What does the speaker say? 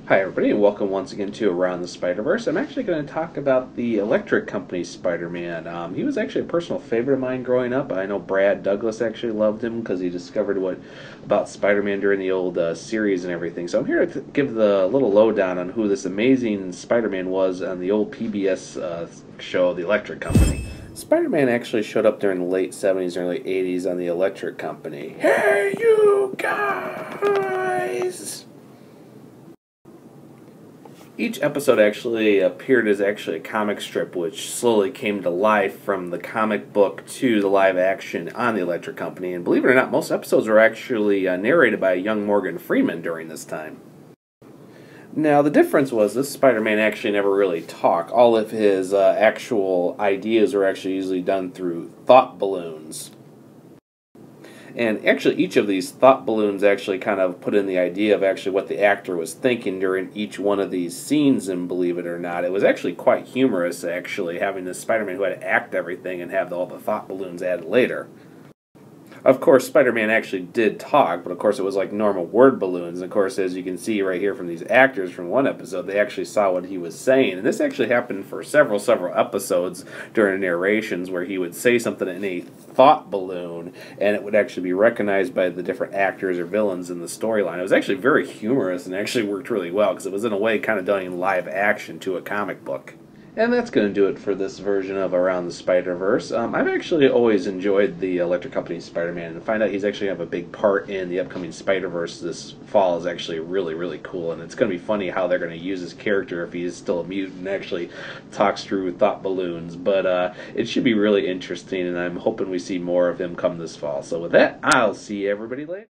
Hi everybody, and welcome once again to Around the Spider-Verse. I'm actually going to talk about the Electric Company Spider-Man. He was actually a personal favorite of mine growing up. I know Brad Douglas actually loved him because he discovered what about Spider-Man during the old series and everything. So I'm here to give the little lowdown on who this amazing Spider-Man was on the old PBS show, The Electric Company. Spider-Man actually showed up during the late 70s, early 80s on The Electric Company. Hey, you guys! Each episode actually appeared as actually a comic strip, which slowly came to life from the comic book to the live action on the Electric Company. And believe it or not, most episodes were actually narrated by a young Morgan Freeman during this time. Now, the difference was this Spider-Man actually never really talked. All of his actual ideas were actually usually done through thought balloons. And actually, each of these thought balloons actually kind of put in the idea of actually what the actor was thinking during each one of these scenes, and believe it or not, it was actually quite humorous, actually, having this Spider-Man who had to act everything and have all the thought balloons added later. Of course, Spider-Man actually did talk, but of course it was like normal word balloons. And of course, as you can see right here from these actors from one episode, they actually saw what he was saying. And this actually happened for several episodes during narrations where he would say something in a thought balloon, and it would actually be recognized by the different actors or villains in the storyline. It was actually very humorous and actually worked really well because it was in a way kind of done in live action to a comic book. And that's going to do it for this version of Around the Spider-Verse. I've actually always enjoyed the Electric Company Spider-Man, and find out he's actually going to have a big part in the upcoming Spider-Verse this fall is actually really, really cool. And it's going to be funny how they're going to use his character if he's still a mutant and actually talks through thought balloons. But it should be really interesting, and I'm hoping we see more of him come this fall. So with that, I'll see everybody later.